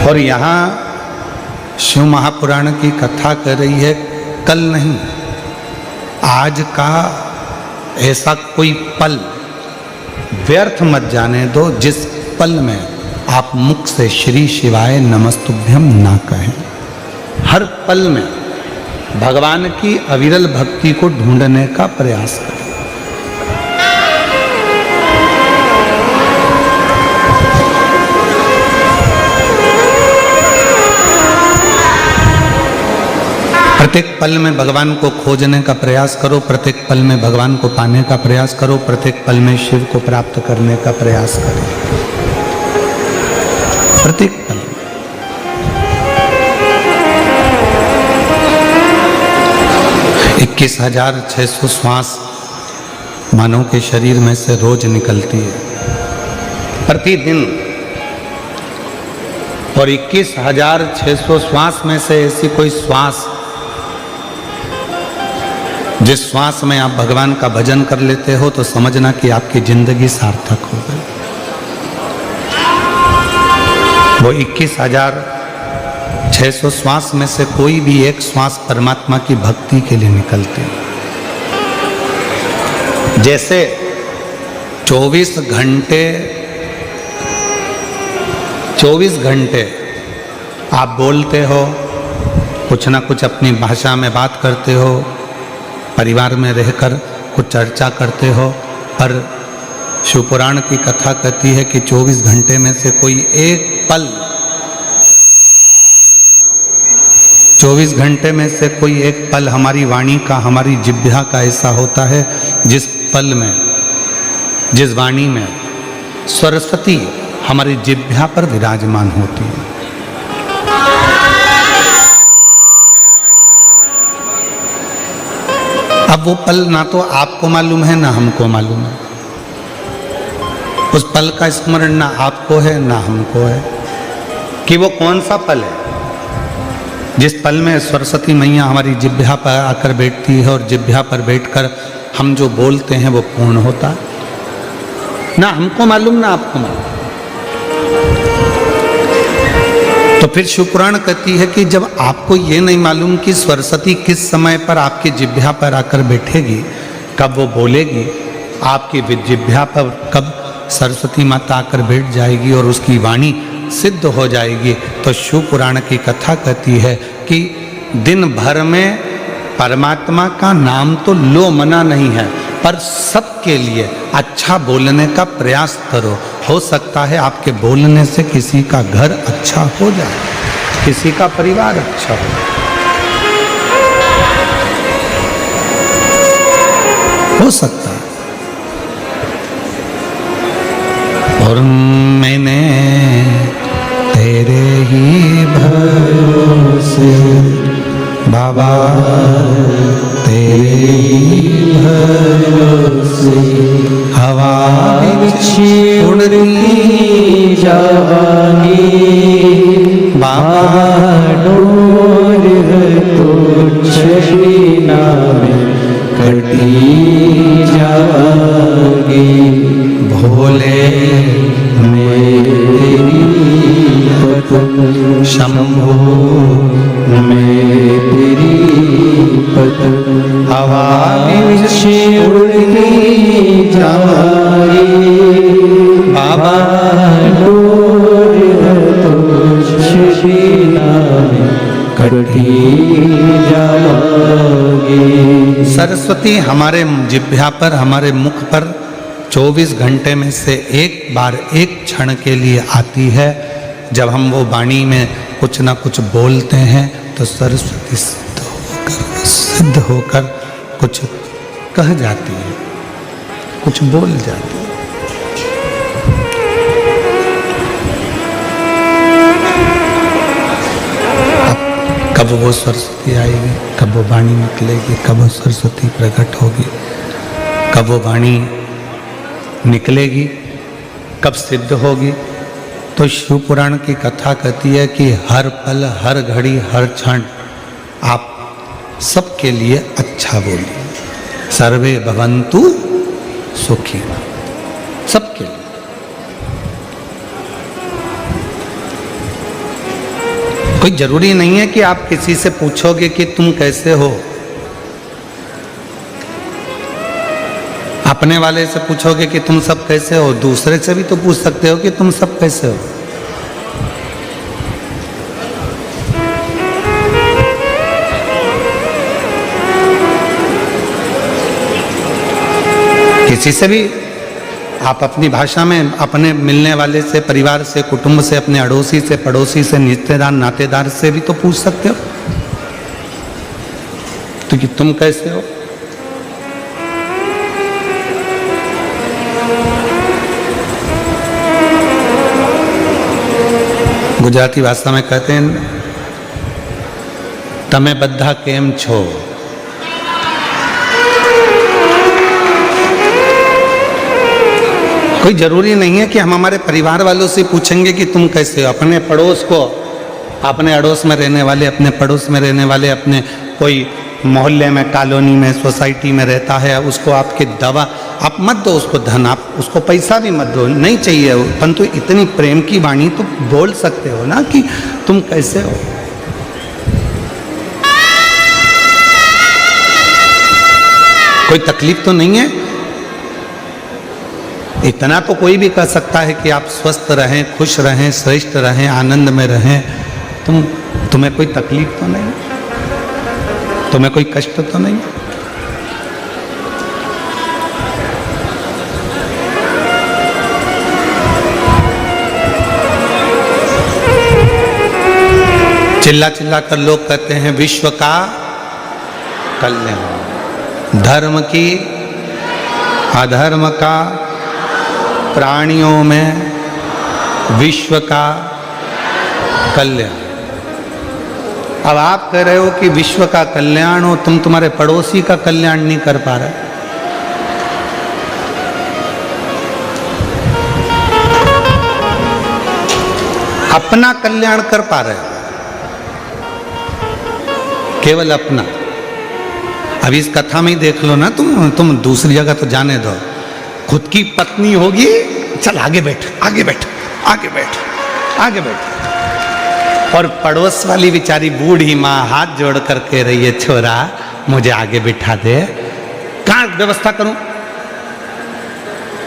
और यहाँ शिव महापुराण की कथा कर रही है कल नहीं, आज का ऐसा कोई पल व्यर्थ मत जाने दो जिस पल में आप मुख से श्री शिवाय नमस्तुभ्यम ना कहें। हर पल में भगवान की अविरल भक्ति को ढूंढने का प्रयास करें। प्रत्येक पल में भगवान को खोजने का प्रयास करो, प्रत्येक पल में भगवान को पाने का प्रयास करो, प्रत्येक पल में शिव को प्राप्त करने का प्रयास करो। प्रत्येक पल 21,600 श्वास मानव के शरीर में से रोज निकलती है प्रतिदिन, और 21,600 श्वास में से ऐसी कोई श्वास जिस श्वास में आप भगवान का भजन कर लेते हो तो समझना कि आपकी जिंदगी सार्थक हो गई। वो 21,600 श्वास में से कोई भी एक श्वास परमात्मा की भक्ति के लिए निकलते हैं। जैसे 24 घंटे आप बोलते हो, कुछ ना कुछ अपनी भाषा में बात करते हो, परिवार में रहकर कुछ चर्चा करते हो, पर शिवपुराण की कथा कहती है कि 24 घंटे में से कोई एक पल, 24 घंटे में से कोई एक पल हमारी वाणी का, हमारी जिह्वा का ऐसा होता है जिस पल में, जिस वाणी में सरस्वती हमारी जिह्वा पर विराजमान होती है। अब वो पल ना तो आपको मालूम है ना हमको मालूम है। उस पल का स्मरण ना आपको है ना हमको है कि वो कौन सा पल है जिस पल में सरस्वती मैया हमारी जिह्वा पर आकर बैठती है और जिह्वा पर बैठकर हम जो बोलते हैं वो पूर्ण होता है। ना हमको मालूम ना आपको मालूम। तो फिर शिवपुराण कहती है कि जब आपको ये नहीं मालूम कि सरस्वती किस समय पर आपकी जिह्वा पर आकर बैठेगी, कब वो बोलेगी, आपकी जिह्वा पर कब सरस्वती माता आकर बैठ जाएगी और उसकी वाणी सिद्ध हो जाएगी, तो शिवपुराण की कथा कहती है कि दिन भर में परमात्मा का नाम तो लो मना नहीं है, पर सबके लिए अच्छा बोलने का प्रयास करो। हो सकता है आपके बोलने से किसी का घर अच्छा हो जाए, किसी का परिवार अच्छा हो। हो सकता है। और मैंने तेरे ही भरोसे बाबा, तेरे ही भरोसे हवा बिछी उड़ती जावांगी बाबा, डोर तो छबीना में कटी जावांगी। भोले मेरी पतंग, शंभो में तेरी पतंग, हवा बिछी उड़ती जाएगी बाबा, डोर तो छबीना में कटी जाएगी। सरस्वती हमारे जिह्वा पर, हमारे मुख पर 24 घंटे में से एक बार, एक क्षण के लिए आती है। जब हम वो वाणी में कुछ ना कुछ बोलते हैं तो सरस्वती सिद्ध होकर कुछ कह जाती है, कुछ बोल जाती है। अब कब वो सरस्वती आएगी, कब वो वाणी निकलेगी, कब वो सरस्वती प्रकट होगी, कब वो वाणी निकलेगी, कब सिद्ध होगी। तो शिवपुराण की कथा कहती है कि हर पल, हर घड़ी, हर क्षण आप सबके लिए अच्छा बोलिए। सर्वे भवन्तु सुखी, सबके लिए। कोई जरूरी नहीं है कि आप किसी से पूछोगे कि तुम कैसे हो। अपने वाले से पूछोगे कि तुम सब कैसे हो, दूसरे से भी तो पूछ सकते हो कि तुम सब कैसे हो। किसी से भी आप अपनी भाषा में अपने मिलने वाले से, परिवार से, कुटुंब से, अपने अड़ोसी से, पड़ोसी से, रिश्तेदार नातेदार से भी तो पूछ सकते हो तो कि तुम कैसे हो। गुजराती भाषा में कहते हैं तमे बद्धा केम छो। कोई जरूरी नहीं है कि हम हमारे परिवार वालों से पूछेंगे कि तुम कैसे हो। अपने पड़ोस को, अपने अड़ोस में रहने वाले, अपने पड़ोस में रहने वाले, अपने कोई मोहल्ले में, कॉलोनी में, सोसाइटी में रहता है, उसको आपके दवा आप मत दो, उसको धन, आप उसको पैसा भी मत दो, नहीं चाहिए, परंतु इतनी प्रेम की वाणी तो बोल सकते हो ना कि तुम कैसे हो। कोई तकलीफ तो नहीं है। इतना तो कोई भी कह सकता है कि आप स्वस्थ रहें, खुश रहें, श्रेष्ठ रहें, आनंद में रहें। तुम्हें कोई तकलीफ तो नहीं, तुम्हें कोई कष्ट तो नहीं। चिल्ला चिल्ला कर लोग कहते हैं विश्व का कल्याण, धर्म की, अधर्म का, प्राणियों में विश्व का कल्याण। अब आप कह रहे हो कि विश्व का कल्याण हो, तुम तुम्हारे पड़ोसी का कल्याण नहीं कर पा रहे। अपना कल्याण कर पा रहे हो, केवल अपना। अब इस कथा में ही देख लो ना, तुम दूसरी जगह तो जाने दो। खुद की पत्नी होगी, चल आगे बैठ, आगे बैठ, आगे बैठ, आगे बैठ, और पड़ोस वाली बेचारी बूढ़ी माँ हाथ जोड़ कर कह रही है छोरा मुझे आगे बिठा दे। कहाँ व्यवस्था करूं,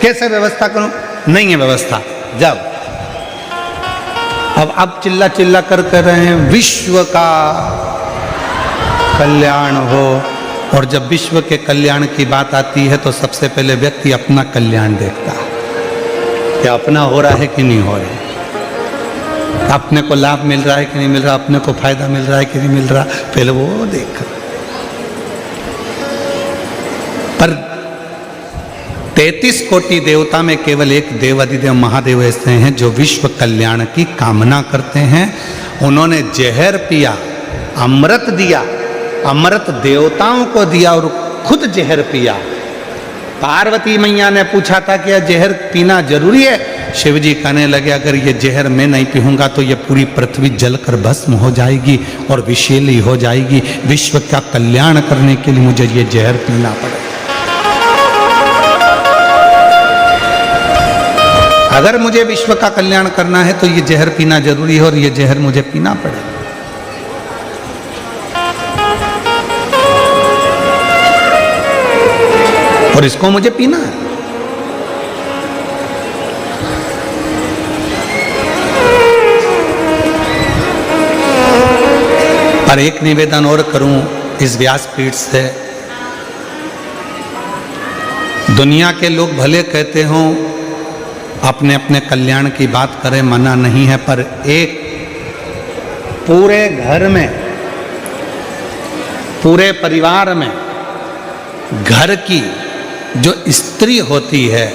कैसे व्यवस्था करूं, नहीं है व्यवस्था। जब अब चिल्ला चिल्ला कर कह रहे हैं विश्व का कल्याण हो, और जब विश्व के कल्याण की बात आती है तो सबसे पहले व्यक्ति अपना कल्याण देखता है, क्या अपना हो रहा है कि नहीं हो रहा है, अपने को लाभ मिल रहा है कि नहीं मिल रहा, अपने को फायदा मिल रहा है कि नहीं मिल रहा, पहले वो देख। पर 33 कोटि देवता में केवल एक देव अधिदेव महादेव ऐसे हैं जो विश्व कल्याण की कामना करते हैं। उन्होंने जहर पिया, अमृत दिया, अमृत देवताओं को दिया और खुद जहर पिया। पार्वती मैया ने पूछा था कि यह जहर पीना जरूरी है। शिव जी कहने लगे अगर ये जहर मैं नहीं पीऊंगा तो ये पूरी पृथ्वी जलकर भस्म हो जाएगी और विषैली हो जाएगी। विश्व का कल्याण करने के लिए मुझे ये जहर पीना पड़ेगा। अगर मुझे विश्व का कल्याण करना है तो ये जहर पीना जरूरी है और ये जहर मुझे पीना पड़ेगा। और इसको मुझे पीना है। पर एक निवेदन और करूं इस व्यासपीठ से, दुनिया के लोग भले कहते हों अपने अपने कल्याण की बात करें, मना नहीं है, पर एक पूरे घर में, पूरे परिवार में घर की जो स्त्री होती है,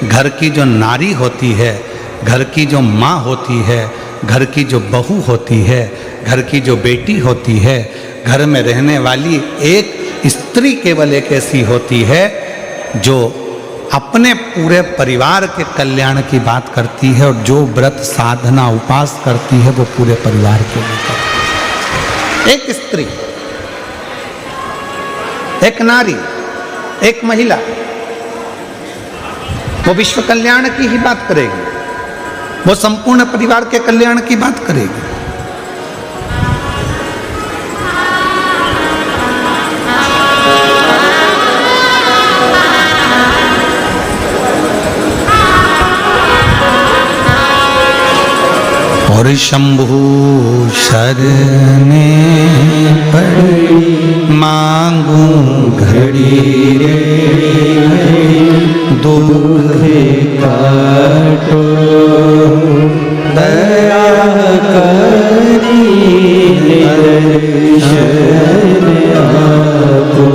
घर की जो नारी होती है, घर की जो माँ होती है, घर की जो बहू होती है, घर की जो बेटी होती है, घर में रहने वाली एक स्त्री केवल एक ऐसी होती है जो अपने पूरे परिवार के कल्याण की बात करती है और जो व्रत साधना उपास करती है वो पूरे परिवार के लिए करती है। एक स्त्री, एक नारी, एक महिला, वो विश्व कल्याण की ही बात करेगी, वो संपूर्ण परिवार के कल्याण की बात करेगी। और शंभु शरणे पड़ी मांगू घड़ी रे दुख काटो दया करी दर्शन आपो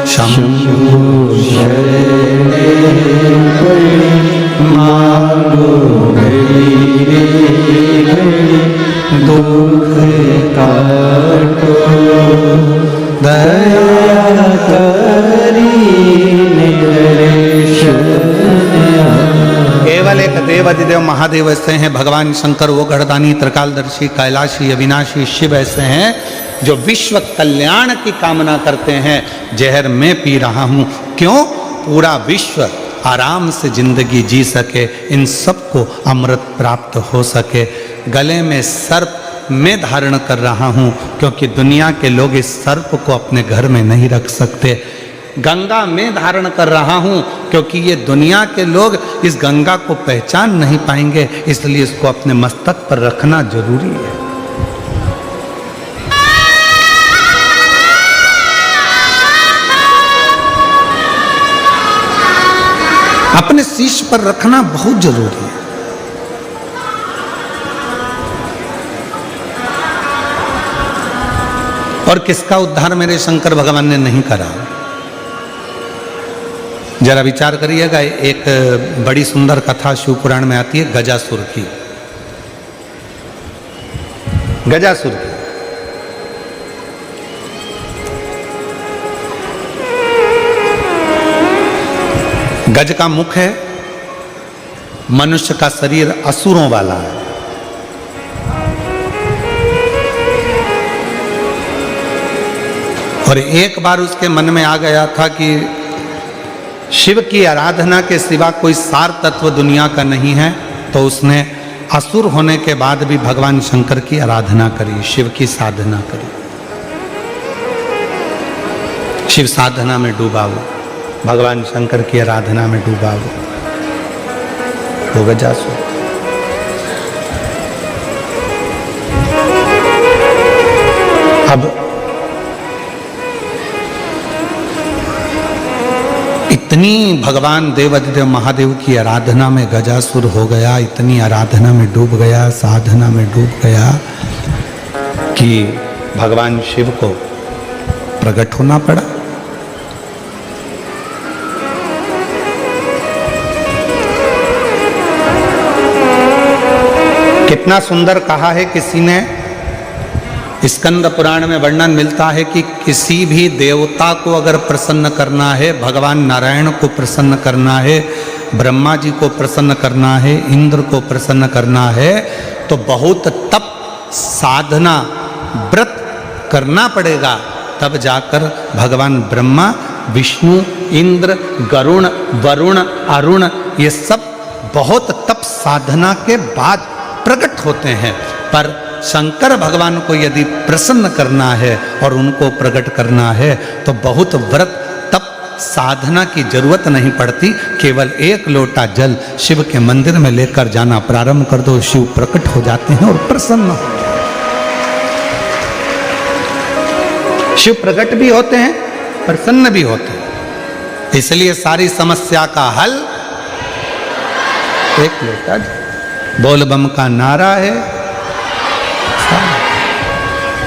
शंभु शरणे पड़ी मांगो घड़ी रे घड़ी दुख काटो दया करी केवल एक देव अधिदेव महादेव ऐसे हैं, भगवान शंकर वो गढ़दानी त्रिकालदर्शी कैलाशी अविनाशी शिव ऐसे हैं जो विश्व कल्याण की कामना करते हैं। जहर मैं पी रहा हूँ, क्यों? पूरा विश्व आराम से जिंदगी जी सके, इन सबको अमृत प्राप्त हो सके। गले में सर्प मैं धारण कर रहा हूँ क्योंकि दुनिया के लोग इस सर्प को अपने घर में नहीं रख सकते। गंगा में धारण कर रहा हूँ क्योंकि ये दुनिया के लोग इस गंगा को पहचान नहीं पाएंगे, इसलिए इसको अपने मस्तक पर रखना जरूरी है। अपने शीश पर रखना बहुत जरूरी है। और किसका उद्धार मेरे शंकर भगवान ने नहीं करा? जरा विचार करिएगा। एक बड़ी सुंदर कथा शिव पुराण में आती है गजासुर की। गजासुर की गज का मुख है, मनुष्य का शरीर असुरों वाला है। और एक बार उसके मन में आ गया था कि शिव की आराधना के सिवा कोई सार तत्व दुनिया का नहीं है, तो उसने असुर होने के बाद भी भगवान शंकर की आराधना करी, शिव की साधना करी। शिव साधना में डूबा वो, भगवान शंकर की आराधना में डूबा वो गजासुर। अब इतनी भगवान देवाधिदेव महादेव की आराधना में गजासुर हो गया, इतनी आराधना में डूब गया, साधना में डूब गया कि भगवान शिव को प्रकट होना पड़ा। कितना सुंदर कहा है किसी ने, स्कंद पुराण में वर्णन मिलता है कि किसी भी देवता को अगर प्रसन्न करना है, भगवान नारायण को प्रसन्न करना है, ब्रह्मा जी को प्रसन्न करना है, इंद्र को प्रसन्न करना है, तो बहुत तप साधना व्रत करना पड़ेगा। तब जाकर भगवान ब्रह्मा, विष्णु, इंद्र, गरुण, वरुण, अरुण ये सब बहुत तप साधना के बाद प्रकट होते हैं। पर शंकर भगवान को यदि प्रसन्न करना है और उनको प्रकट करना है तो बहुत व्रत तप साधना की जरूरत नहीं पड़ती। केवल एक लोटा जल शिव के मंदिर में लेकर जाना प्रारंभ कर दो, शिव प्रकट हो जाते हैं और प्रसन्न हो। शिव प्रकट भी होते हैं, प्रसन्न भी होते हैं। इसलिए सारी समस्या का हल एक लोटा जल। बोल बम का नारा है,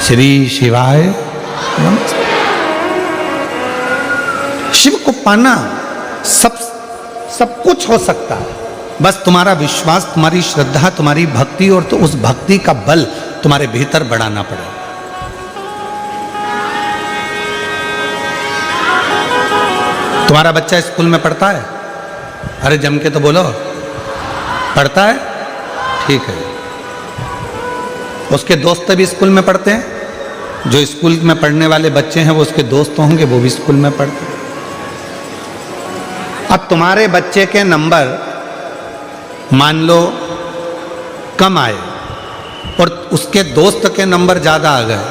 श्री शिवाय नमः। शिव को पाना सब कुछ हो सकता है, बस तुम्हारा विश्वास, तुम्हारी श्रद्धा, तुम्हारी भक्ति और तो उस भक्ति का बल तुम्हारे भीतर बढ़ाना पड़ेगा। तुम्हारा बच्चा स्कूल में पढ़ता है? अरे जम के तो बोलो, पढ़ता है? ठीक है। उसके दोस्त भी स्कूल में पढ़ते हैं? जो स्कूल में पढ़ने वाले बच्चे हैं वो उसके दोस्त होंगे, वो भी स्कूल में पढ़ते हैं। अब तुम्हारे बच्चे के नंबर मान लो कम आए और उसके दोस्त के नंबर ज़्यादा आ गए,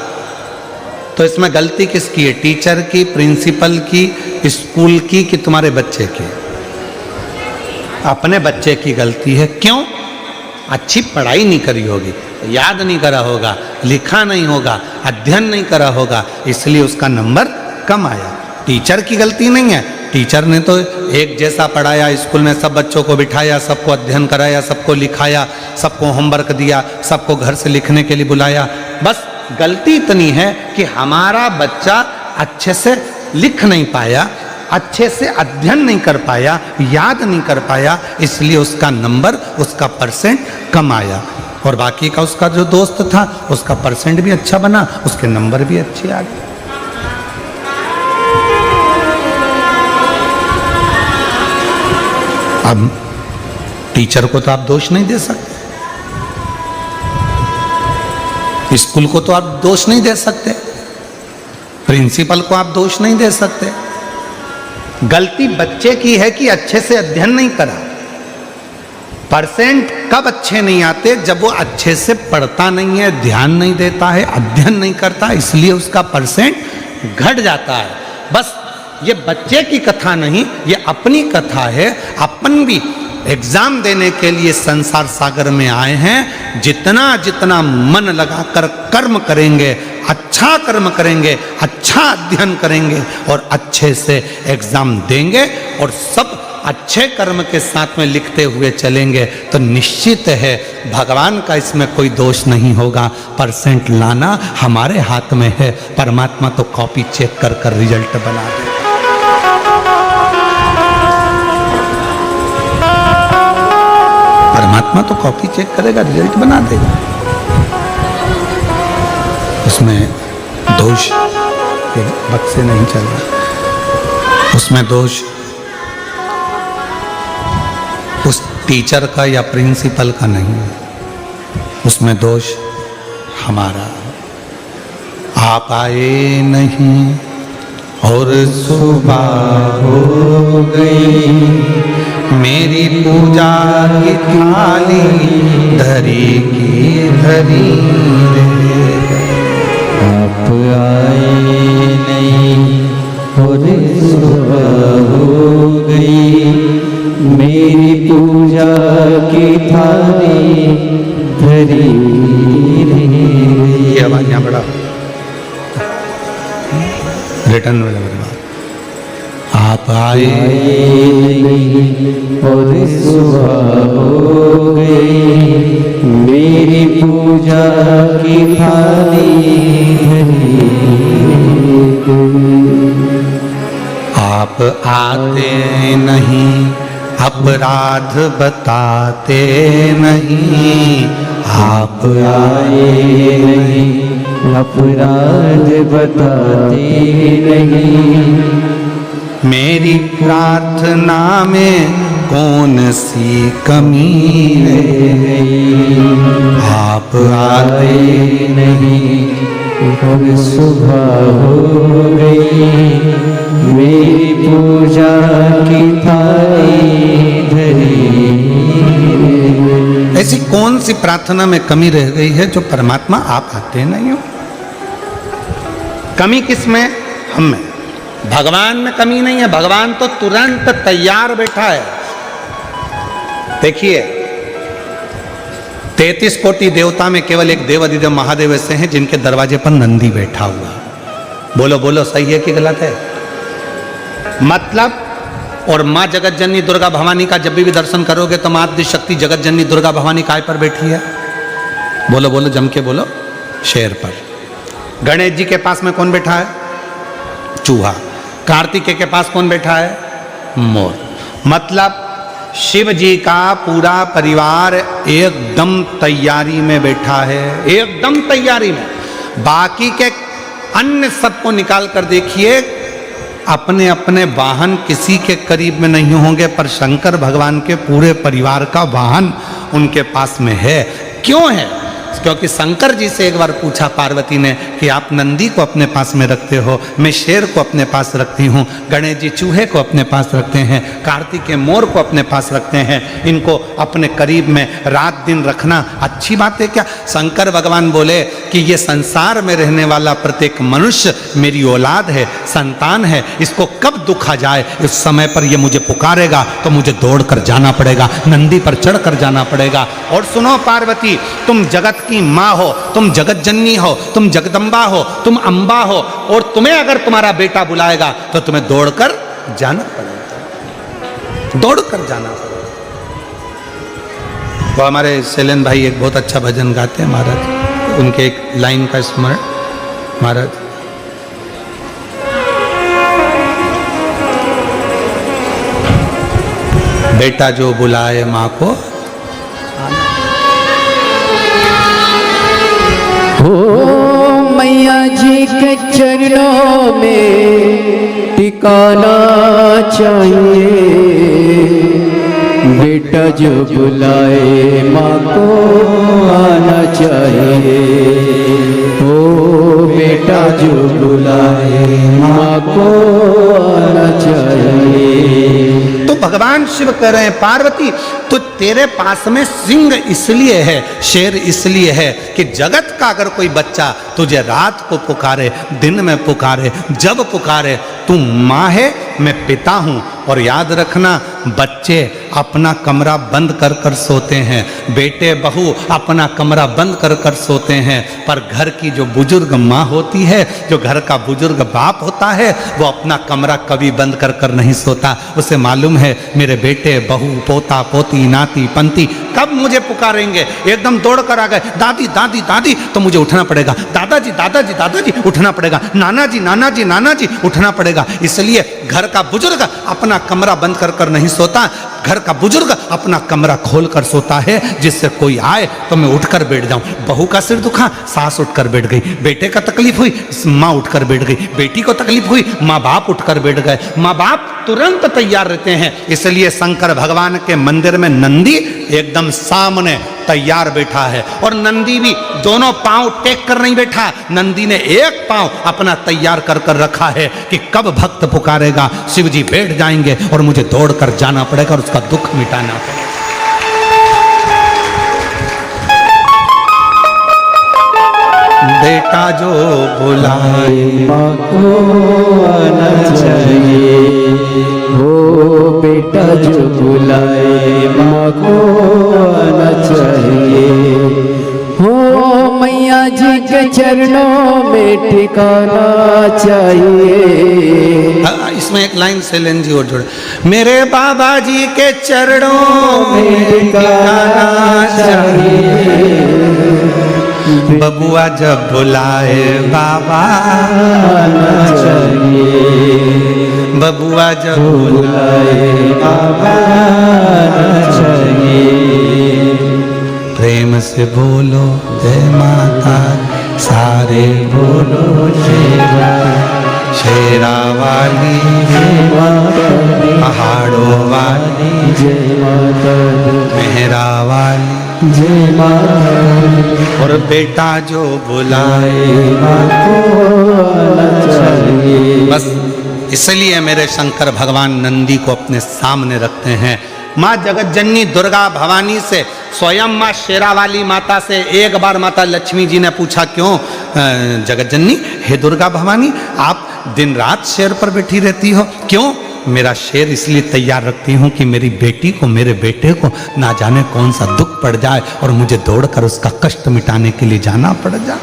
तो इसमें गलती किसकी है? टीचर की, प्रिंसिपल की, स्कूल की कि तुम्हारे बच्चे की? अपने बच्चे की गलती है। क्यों? अच्छी पढ़ाई नहीं करी होगी, याद नहीं करा होगा, लिखा नहीं होगा, अध्ययन नहीं करा होगा, इसलिए उसका नंबर कम आया। टीचर की गलती नहीं है, टीचर ने तो एक जैसा पढ़ाया, स्कूल में सब बच्चों को बिठाया, सबको अध्ययन कराया, सबको लिखाया, सबको होमवर्क दिया, सबको घर से लिखने के लिए बुलाया। बस गलती इतनी है कि हमारा बच्चा अच्छे से लिख नहीं पाया, अच्छे से अध्ययन नहीं कर पाया, याद नहीं कर पाया, इसलिए उसका नंबर, उसका परसेंट कम आया। और बाकी का उसका जो दोस्त था उसका परसेंट भी अच्छा बना, उसके नंबर भी अच्छे आ गए। अब टीचर को तो आप दोष नहीं दे सकते, स्कूल को तो आप दोष नहीं दे सकते, प्रिंसिपल को आप दोष नहीं दे सकते। गलती बच्चे की है कि अच्छे से अध्ययन नहीं करा। परसेंट कब अच्छे नहीं आते? जब वो अच्छे से पढ़ता नहीं है, ध्यान नहीं देता है, अध्ययन नहीं करता, इसलिए उसका परसेंट घट जाता है। बस ये बच्चे की कथा नहीं, ये अपनी कथा है। अपन भी एग्जाम देने के लिए संसार सागर में आए हैं। जितना जितना मन लगाकर कर्म करेंगे, अच्छा कर्म करेंगे, अच्छा अध्ययन करेंगे और अच्छे से एग्जाम देंगे और सब अच्छे कर्म के साथ में लिखते हुए चलेंगे तो निश्चित है भगवान का इसमें कोई दोष नहीं होगा। परसेंट लाना हमारे हाथ में है, परमात्मा तो कॉपी चेक कर कर रिजल्ट बना दे। परमात्मा तो कॉपी चेक करेगा, रिजल्ट बना देगा, उसमें दोष के बक्से नहीं चल रहा, उसमें दोष उस टीचर का या प्रिंसिपल का नहीं है, उसमें दोष हमारा। आप आए नहीं और सुबह हो गई, मेरी पूजा की थाली धरी की धरी रह गई। आप आए नहीं और सुबह हो गई, मेरी पूजा की थाली धरी रह गई। ये आवाज यहाँ बड़ा रिटर्न में लग रहा। आप आए नहीं और सुबह हो गई, मेरी पूजा की थाली धरी गई। आप आते नहीं, अपराध बताते नहीं, आप आए नहीं, अपराध बताते नहीं, मेरी प्रार्थना में कौन सी कमी रह गई। आप आए नहीं और सुबह हो गई, मेरी पूजा की थाली धरी। ऐसी कौन सी प्रार्थना में कमी रह गई है जो परमात्मा आप आते नहीं हो? कमी किस में? हम में। भगवान में कमी नहीं है, भगवान तो तुरंत तैयार बैठा है। देखिए 33 कोटि देवता में केवल एक देव अधिदेव महादेव ऐसे हैं जिनके दरवाजे पर नंदी बैठा हुआ। बोलो बोलो, सही है कि गलत है? मतलब, और माँ जगत जननी दुर्गा भवानी का जब भी दर्शन करोगे तो माँ आदि शक्ति जगत जननी दुर्गा भवानी काय पर बैठी है? बोलो बोलो, जम के बोलो। शेर पर। गणेश जी के पास में कौन बैठा है? चूहा। कार्तिकेय के पास कौन बैठा है? मोर। मतलब शिव जी का पूरा परिवार एकदम तैयारी में बैठा है, एकदम तैयारी में। बाकी के अन्य सबको निकाल कर देखिए, अपने अपने वाहन किसी के करीब में नहीं होंगे, पर शंकर भगवान के पूरे परिवार का वाहन उनके पास में है। क्यों है? क्योंकि शंकर जी से एक बार पूछा पार्वती ने कि आप नंदी को अपने पास में रखते हो, मैं शेर को अपने पास रखती हूँ, गणेश जी चूहे को अपने पास रखते हैं, कार्तिकेय मोर को अपने पास रखते हैं, इनको अपने करीब में रात दिन रखना अच्छी बात है क्या? शंकर भगवान बोले कि ये संसार में रहने वाला प्रत्येक मनुष्य मेरी औलाद है, संतान है, इसको कब दुख आ जाए इस समय पर ये मुझे पुकारेगा तो मुझे दौड़ कर जाना पड़ेगा, नंदी पर चढ़ कर जाना पड़ेगा। और सुनो पार्वती, तुम जगत की माँ हो, तुम जगत जननी हो, तुम जगदम्बा हो, तुम अम्बा हो, और तुम्हें अगर तुम्हारा बेटा बुलाएगा तो तुम्हें दौड़कर जाना पड़ेगा, दौड़कर जाना पड़ेगा। तो हमारे शैलेंद्र भाई एक बहुत अच्छा भजन गाते हैं महाराज, उनके एक लाइन का स्मरण महाराज। बेटा जो बुलाए माँ को, हो मैया जी के चरणों में टिकाना चाहिए, बेटा जो बुलाए माँ को आना चाहिए, हो बेटा जो बुलाए माँ को आना चाहिए। तो भगवान शिव कह रहे हैं पार्वती तो तेरे पास में सिंह इसलिए है, शेर इसलिए है कि जगत का अगर कोई बच्चा तुझे रात को पुकारे, दिन में पुकारे, जब पुकारे, तू माँ है, मैं पिता हूँ। और याद रखना, बच्चे अपना कमरा बंद कर कर सोते हैं, बेटे बहू अपना कमरा बंद कर कर सोते हैं, पर घर की जो बुजुर्ग माँ होती है, जो घर का बुजुर्ग बाप होता है, वो अपना कमरा कभी बंद कर कर नहीं सोता। उसे मालूम है मेरे बेटे बहू पोता पोती नाती पंती कब मुझे पुकारेंगे, एकदम दौड़ कर आ गए, दादी दादी दादी, तो मुझे उठना पड़ेगा, दादाजी दादाजी दादाजी उठना पड़ेगा, नाना जी नाना जी नाना जी उठना पड़ेगा। इसलिए घर का बुजुर्ग अपना कमरा बंद कर कर नहीं सोता, घर का बुजुर्ग अपना कमरा खोल कर सोता है, जिससे कोई आए तो मैं उठकर बैठ जाऊं। बहू का सिर दुखा, सास उठकर बैठ गई, बेटे का तकलीफ हुई, माँ उठकर बैठ गई, बेटी को तकलीफ हुई, माँ बाप उठकर बैठ गए। माँ बाप तुरंत तैयार रहते हैं, इसलिए शंकर भगवान के मंदिर में नंदी एकदम सामने तैयार बैठा है। और नंदी भी दोनों पांव टेक कर नहीं बैठा, नंदी ने एक पांव अपना तैयार कर कर रखा है कि कब भक्त पुकारेगा शिव जी बैठ जाएंगे और मुझे दौड़ कर जाना पड़ेगा और उसका दुख मिटाना पड़ेगा। बेटा जो बुलाए माँ को आना चाहिए, हो बेटा जो बुलाए माँ को आना चाहिए, हो मैया जी के चरणों में ठिकाना चाहिए। इसमें एक लाइन शैलेंद्र जी और जोड़े, मेरे बाबा जी के चरणों में ठिकाना चाहिए, बबुआ जब बुलाए बाबा आना चाहिए, बबुआ जब बुलाए बाबा आना चाहिए। प्रेम से बोलो जय माता, सारे बोलो शेरा वाली जय माता दी, पहाड़ों वाली जय माता दी, मेहरा वाली जय माता दी। और बेटा जो बुलाए माँ को आना चाहिए। बस इसलिए मेरे शंकर भगवान नंदी को अपने सामने रखते हैं। माँ जगत जननी दुर्गा भवानी से, स्वयं माँ शेरा वाली माता से एक बार माता लक्ष्मी जी ने पूछा, क्यों जगत जननी हे दुर्गा भवानी आप दिन रात शेर पर बैठी रहती हो, क्यों? मेरा शेर इसलिए तैयार रखती हूँ कि मेरी बेटी को, मेरे बेटे को ना जाने कौन सा दुख पड़ जाए और मुझे दौड़कर उसका कष्ट मिटाने के लिए जाना पड़ जाए,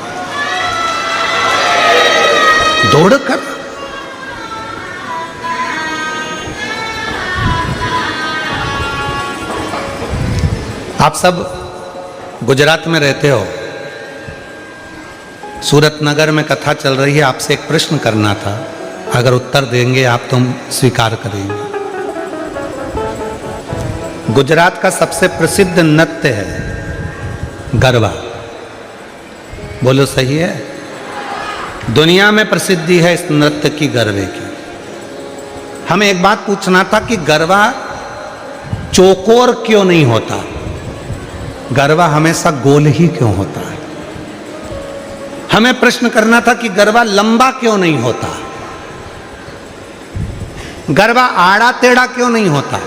दौड़कर। आप सब गुजरात में रहते हो, सूरत नगर में कथा चल रही है, आपसे एक प्रश्न करना था, अगर उत्तर देंगे आप तो स्वीकार करेंगे। गुजरात का सबसे प्रसिद्ध नृत्य है गरबा, बोलो सही है? दुनिया में प्रसिद्धि है इस नृत्य की, गरबे की। हमें एक बात पूछना था कि गरबा चौकोर क्यों नहीं होता, गरबा हमेशा गोल ही क्यों होता है? हमें प्रश्न करना था कि गरबा लंबा क्यों नहीं होता, गरबा आड़ा टेढ़ा क्यों नहीं होता,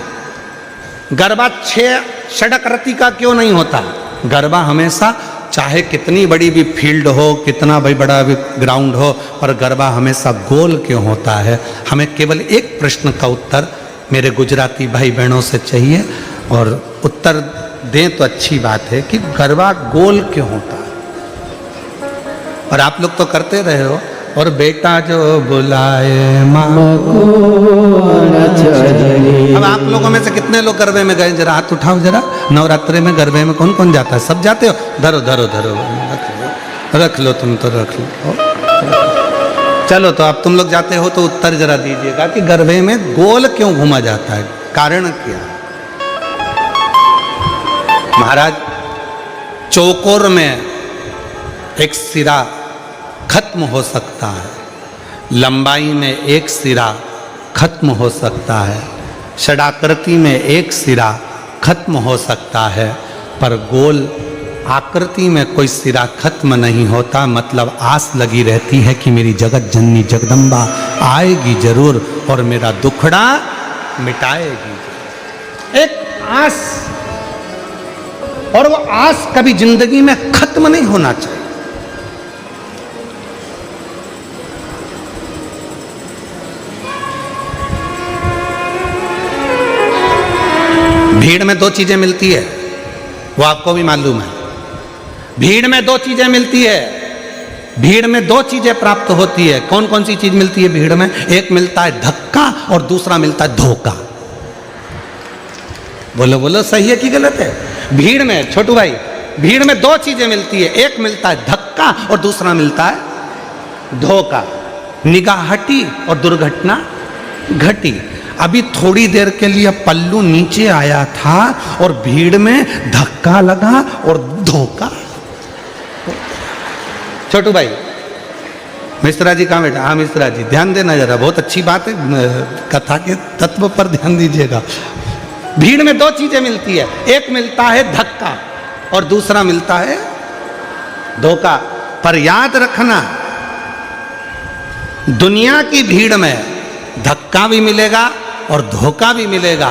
गरबा 6 षडक्रति का क्यों नहीं होता। गरबा हमेशा चाहे कितनी बड़ी भी फील्ड हो, कितना भी बड़ा भी ग्राउंड हो, पर गरबा हमेशा गोल क्यों होता है। हमें केवल एक प्रश्न का उत्तर मेरे गुजराती भाई बहनों से चाहिए, और उत्तर दें तो अच्छी बात है कि गरबा गोल क्यों होता है। और आप लोग तो करते रहे हो, और बेटा जो बुलाए माँ को आना चाहिए। अब आप लोगों में से कितने लोग गरबे में गए, जरा हाथ उठाओ जरा। नवरात्रे में गरबे में कौन कौन जाता है? सब जाते हो? धरो धरो धरो, रख लो तुम तो रख लो। चलो तो अब तुम लोग जाते हो तो उत्तर जरा दीजिएगा कि गरबे में गोल क्यों घूमा जाता है, कारण क्या है। महाराज, चौकोर में एक सिरा खत्म हो सकता है, लंबाई में एक सिरा खत्म हो सकता है, षडाकृति में एक सिरा खत्म हो सकता है, पर गोल आकृति में कोई सिरा खत्म नहीं होता। मतलब आस लगी रहती है कि मेरी जगत जननी जगदम्बा आएगी जरूर और मेरा दुखड़ा मिटाएगी। एक आस, और वो आस कभी जिंदगी में खत्म नहीं होना चाहिए। भीड़ में 2 चीजें मिलती है, वो आपको भी मालूम है। भीड़ में 2 चीजें मिलती है, भीड़ में 2 चीजें प्राप्त होती है। कौन कौन सी चीज मिलती है भीड़ में? एक मिलता है धक्का और दूसरा मिलता है धोखा। बोलो बोलो, सही है कि गलत है? भीड़ में, छोटू भाई, भीड़ में 2 चीजें मिलती है, एक मिलता है धक्का और दूसरा मिलता है धोखा। निगाह हटी और दुर्घटना घटी। अभी थोड़ी देर के लिए पल्लू नीचे आया था और भीड़ में धक्का लगा और धोखा। छोटू भाई, मिश्रा जी कहाँ बैठा? हाँ मिश्रा जी, ध्यान देना जरा, बहुत अच्छी बात है, कथा के तत्व पर ध्यान दीजिएगा। भीड़ में 2 चीजें मिलती है, एक मिलता है धक्का और दूसरा मिलता है धोखा। पर याद रखना, दुनिया की भीड़ में धक्का भी मिलेगा और धोखा भी मिलेगा,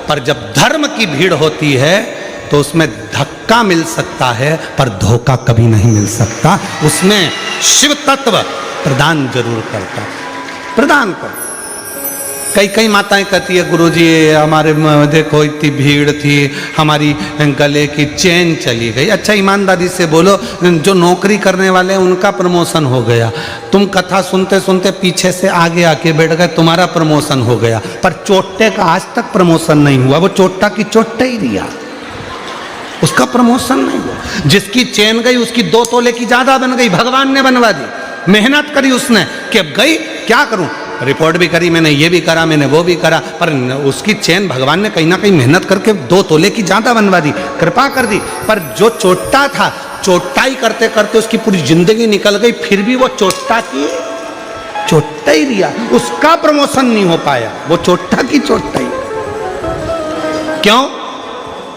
पर जब धर्म की भीड़ होती है तो उसमें धक्का मिल सकता है पर धोखा कभी नहीं मिल सकता। उसमें शिव तत्व प्रदान जरूर करता, प्रदान कर। कई माताएं कहती है, गुरुजी हमारे देखो इतनी भीड़ थी, हमारी गले की चेन चली गई। अच्छा ईमानदारी से बोलो, जो नौकरी करने वाले हैं उनका प्रमोशन हो गया, तुम कथा सुनते सुनते पीछे से आगे आके बैठ गए, तुम्हारा प्रमोशन हो गया, पर चोट्टे का आज तक प्रमोशन नहीं हुआ। वो चोट्टा की चोट्टा ही रिया, उसका प्रमोशन नहीं हुआ। जिसकी चेन गई उसकी 2 तोले की ज्यादा बन गई, भगवान ने बनवा दी। मेहनत करी उसने कि अब गई, क्या करूं, रिपोर्ट भी करी मैंने, ये भी करा मैंने, वो भी करा, पर उसकी चेन भगवान ने कहीं ना कहीं मेहनत करके 2 तोले की ज्यादा बनवा दी, कृपा कर दी। पर जो चोट्टा था, चोट्टाई करते करते उसकी पूरी जिंदगी निकल गई, फिर भी वो चोट्टा की चोट्टा ही रिया, उसका प्रमोशन नहीं हो पाया, वो चोट्टा की चोट्टा ही। क्यों?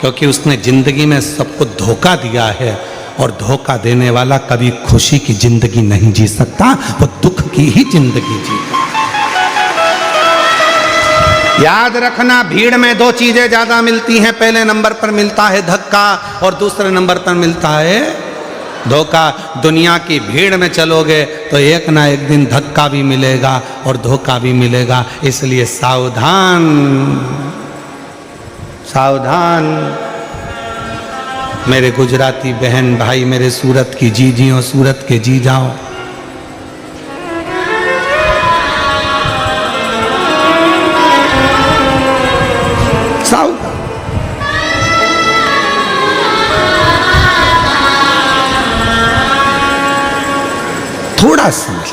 क्योंकि उसने जिंदगी में सबको धोखा दिया है, और धोखा देने वाला कभी खुशी की जिंदगी नहीं जी सकता, वो दुख की ही जिंदगी जीता। याद रखना, भीड़ में 2 चीजें ज्यादा मिलती हैं। पहले नंबर पर मिलता है धक्का और दूसरे नंबर पर मिलता है धोखा। दुनिया की भीड़ में चलोगे तो एक ना एक दिन धक्का भी मिलेगा और धोखा भी मिलेगा, इसलिए सावधान सावधान। मेरे गुजराती बहन भाई, मेरे सूरत की जीजियों, सूरत के जी जाओ, सावधान। थोड़ा समझ,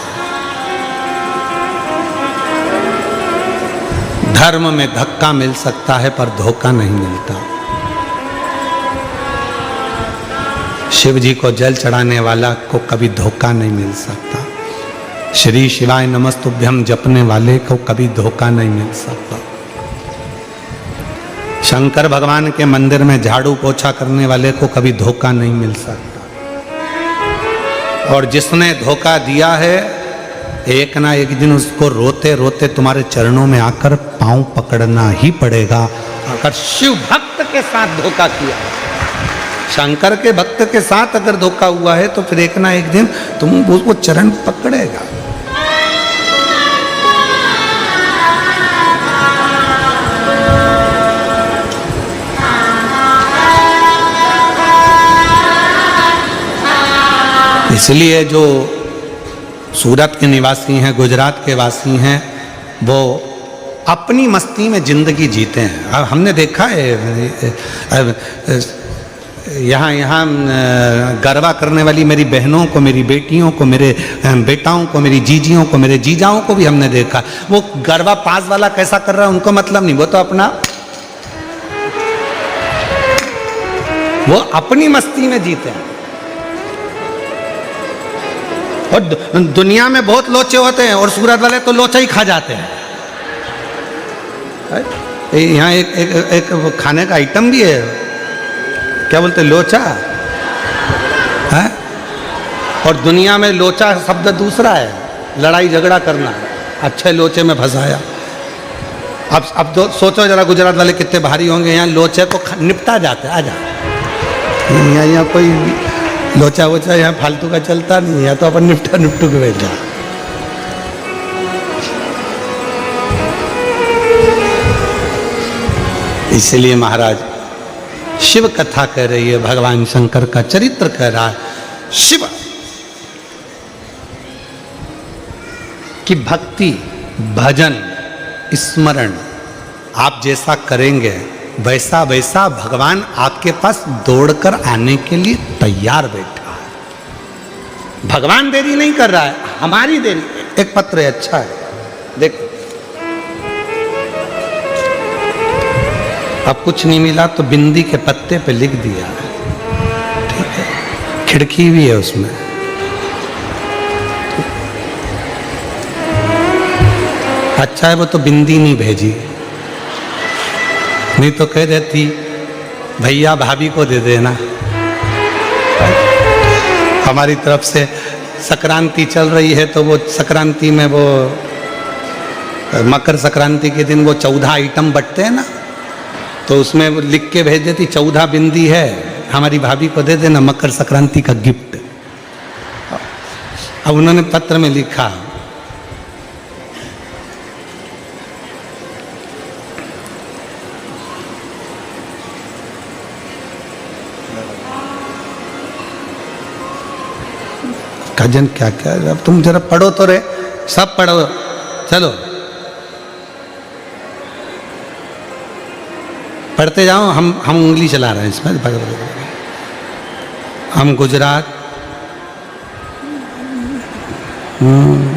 धर्म में धक्का मिल सकता है पर धोखा नहीं मिलता। शिव जी को जल चढ़ाने वाला को कभी धोखा नहीं मिल सकता। श्री शिवाय नमस्तुभ्यम जपने वाले को कभी धोखा नहीं मिल सकता। शंकर भगवान के मंदिर में झाड़ू पोछा करने वाले को कभी धोखा नहीं मिल सकता। और जिसने धोखा दिया है एक ना एक दिन उसको रोते रोते तुम्हारे चरणों में आकर पांव पकड़ना ही पड़ेगा। अगर शिव भक्त के साथ धोखा किया, शंकर के भक्त के साथ अगर धोखा हुआ है तो फिर एक ना एक दिन तुम उसको चरण पकड़ेगा। इसलिए जो सूरत के निवासी हैं, गुजरात के वासी हैं, वो अपनी मस्ती में जिंदगी जीते हैं। अब हमने देखा है यहाँ गरबा करने वाली मेरी बहनों को, मेरी बेटियों को, मेरे बेटाओं को, मेरी जीजियों को, मेरे जीजाओं को भी हमने देखा। वो गरबा पास वाला कैसा कर रहा है उनको मतलब नहीं, वो तो वो अपनी मस्ती में जीते हैं। और दुनिया में बहुत लोचे होते हैं और सूरत वाले तो लोचा ही खा जाते हैं। यहाँ एक खाने का आइटम भी है, क्या बोलते हैं, लोचा है। और दुनिया में लोचा शब्द दूसरा है, लड़ाई झगड़ा करना। अच्छे लोचे में फंसाया। अब तो सोचो जरा गुजरात वाले कितने भारी होंगे। यहाँ लोचे को निपटा जाते हैं। आजा यहाँ कोई लोचा वोचा यहाँ फालतू का चलता नहीं है, तो अपन निपटू के बैठा। इसलिए महाराज शिव कथा कह रही है, भगवान शंकर का चरित्र कह रहा है। शिव की भक्ति, भजन, स्मरण आप जैसा करेंगे वैसा वैसा भगवान आपके पास दौड़कर आने के लिए तैयार बैठा है। भगवान देरी नहीं कर रहा है, हमारी देरी। एक पत्र है, अच्छा है, देखो। अब कुछ नहीं मिला तो बिंदी के पत्ते पे लिख दिया है, ठीक है। खिड़की भी है उसमें। अच्छा है वो तो बिंदी नहीं भेजी, नहीं तो कह देती भैया भाभी को दे देना। हमारी तरफ से संक्रांति चल रही है तो वो संक्रांति में वो मकर संक्रांति के दिन वो 14 आइटम बंटते हैं ना, तो उसमें वो लिख के भेज देती 14 बिंदी है, हमारी भाभी को दे देना, मकर संक्रांति का गिफ्ट। अब उन्होंने पत्र में लिखा, कजन क्या क्या, अब तुम जरा पढ़ो तो रे, सब पढ़ो, चलो पढ़ते जाओ। हम उंगली चला रहे हैं इसमें। हम गुजरात, हम्म